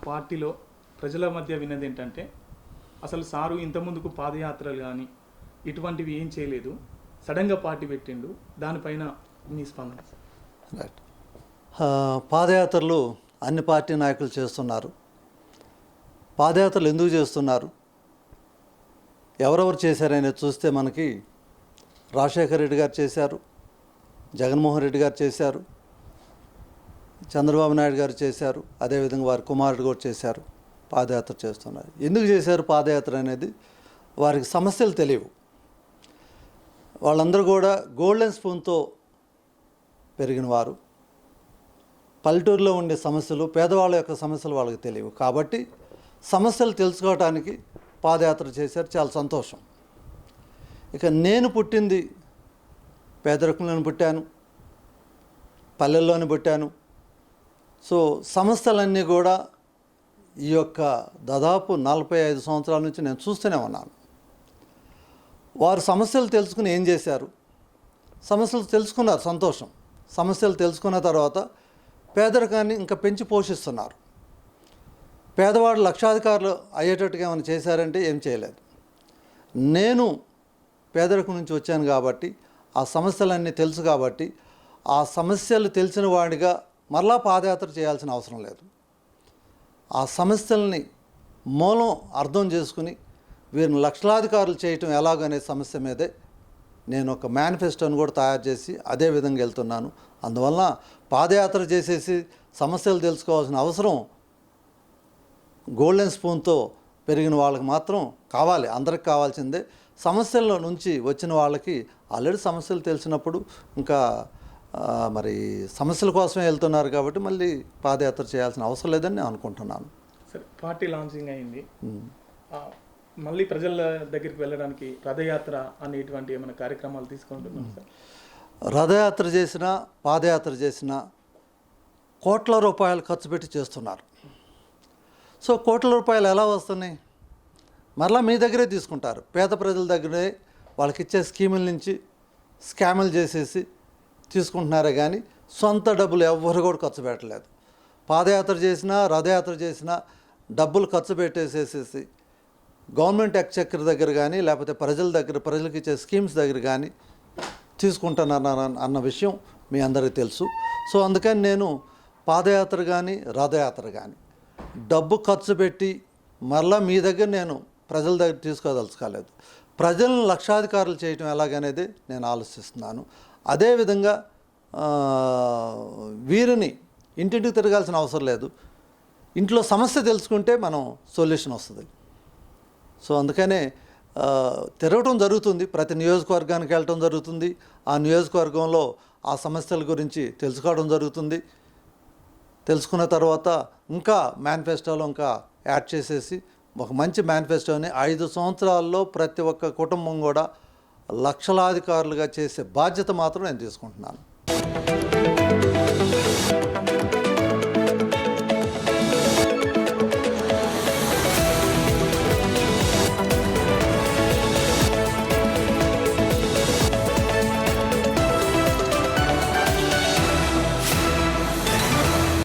పార్టీలో ప్రజల మధ్య విన్నది ఏంటంటే అసలు సారు ఇంతకుముందుకు పాదయాత్రలు కానీ ఇటువంటివి ఏం చేయలేదు, సడన్గా పార్టీ పెట్టిండు, దానిపైన మీ స్పందన? రైట్. పాదయాత్రలు అన్ని పార్టీ నాయకులు చేస్తున్నారు. పాదయాత్రలు ఎందుకు చేస్తున్నారు, ఎవరెవరు చేశారనేది చూస్తే మనకి రాజశేఖర రెడ్డి గారు చేశారు, జగన్మోహన్ రెడ్డి గారు చేశారు, చంద్రబాబు నాయుడు గారు చేశారు, అదేవిధంగా వారి కుమారుడు కూడా చేశారు, పాదయాత్ర చేస్తున్నారు. ఎందుకు చేశారు పాదయాత్ర అనేది వారికి సమస్యలు తెలియవు. వాళ్ళందరూ కూడా గోల్డెన్ స్పూన్తో పెరిగిన వారు. పల్లెటూరులో ఉండే సమస్యలు, పేదవాళ్ళ యొక్క సమస్యలు వాళ్ళకి తెలియవు. కాబట్టి సమస్యలు తెలుసుకోవడానికి పాదయాత్ర చేశారు. చాలా సంతోషం. ఇక నేను పుట్టింది పేదరికంలోనే పుట్టాను, పల్లెల్లోనే పుట్టాను. సో సమస్యలన్నీ కూడా ఈ యొక్క దాదాపు 45 సంవత్సరాల నుంచి నేను చూస్తూనే ఉన్నాను. వారు సమస్యలు తెలుసుకుని ఏం చేశారు, సమస్యలు తెలుసుకున్నారు, సంతోషం. సమస్యలు తెలుసుకున్న తర్వాత పేదరికాన్ని ఇంకా పెంచి పోషిస్తున్నారు. పేదవాడు లక్షాధికారులు అయ్యేటట్టుగా ఏమైనా చేశారంటే ఏం చేయలేదు. నేను పేదరికం నుంచి వచ్చాను కాబట్టి ఆ సమస్యలన్నీ తెలుసు కాబట్టి ఆ సమస్యలు తెలిసిన వాడిగా మరలా పాదయాత్ర చేయాల్సిన అవసరం లేదు. ఆ సమస్యల్ని మూలం అర్థం చేసుకుని వీరిని లక్షలాధికారులు చేయటం ఎలాగనే సమస్య మీదే నేను ఒక మేనిఫెస్టోని కూడా తయారు చేసి అదే విధంగా వెళ్తున్నాను. అందువలన పాదయాత్ర చేసేసి సమస్యలు తెలుసుకోవాల్సిన అవసరం గోల్డెన్ స్పూన్తో పెరిగిన వాళ్ళకి మాత్రం కావాలి, అందరికి కావాల్సిందే. సమస్యల నుంచి వచ్చిన వాళ్ళకి ఆల్రెడీ సమస్యలు తెలిసినప్పుడు ఇంకా మరి సమస్యల కోసమే వెళ్తున్నారు కాబట్టి మళ్ళీ పాదయాత్ర చేయాల్సిన అవసరం లేదని నేను అనుకుంటున్నాను. సరే, పార్టీ లాంచింగ్ అయింది, మళ్ళీ ప్రజల దగ్గరికి వెళ్ళడానికి రథయాత్ర అనేటువంటి ఏమైనా కార్యక్రమాలు తీసుకుంటున్నాం సార్? రథయాత్ర చేసినా పాదయాత్ర చేసినా కోట్ల రూపాయలు ఖర్చు పెట్టి చేస్తున్నారు. సో కోట్ల రూపాయలు ఎలా వస్తున్నాయి? మరలా మీ దగ్గరే తీసుకుంటారు. పేద ప్రజల దగ్గరే వాళ్ళకి ఇచ్చే స్కీముల నుంచి స్కాములు చేసేసి తీసుకుంటున్నారే కానీ సొంత డబ్బులు ఎవ్వరు కూడా ఖర్చు పెట్టలేదు. పాదయాత్ర చేసినా రథయాత్ర చేసినా డబ్బులు ఖర్చు పెట్టేసేసేసి గవర్నమెంట్ ఎక్స్చెక్కర్ దగ్గర కానీ లేకపోతే ప్రజల దగ్గర, ప్రజలకు ఇచ్చే స్కీమ్స్ దగ్గర కానీ తీసుకుంటున్నారు అన్న విషయం మీ అందరికీ తెలుసు. సో అందుకని నేను పాదయాత్ర కానీ రథయాత్ర కానీ డబ్బు ఖర్చు పెట్టి మరలా మీ దగ్గర నేను ప్రజల దగ్గర తీసుకోదలుచుకోలేదు. ప్రజలను లక్షాధికారులు చేయటం ఎలాగనేది నేను ఆలోచిస్తున్నాను. అదేవిధంగా వీరిని ఇంటింటికి తిరగాల్సిన అవసరం లేదు. ఇంట్లో సమస్య తెలుసుకుంటే మనం సొల్యూషన్ వస్తుంది. సో అందుకనే తిరగటం జరుగుతుంది, ప్రతి నియోజకవర్గానికి వెళ్ళటం జరుగుతుంది, ఆ నియోజకవర్గంలో ఆ సమస్యల గురించి తెలుసుకోవడం జరుగుతుంది. తెలుసుకున్న తర్వాత ఇంకా మేనిఫెస్టోలో ఇంకా యాడ్ చేసేసి ఒక మంచి మేనిఫెస్టోని 5 సంవత్సరాల్లో ప్రతి ఒక్క కుటుంబం కూడా లక్షలాధికారులుగా చేసే బాధ్యత మాత్రం నేను తీసుకుంటున్నాను.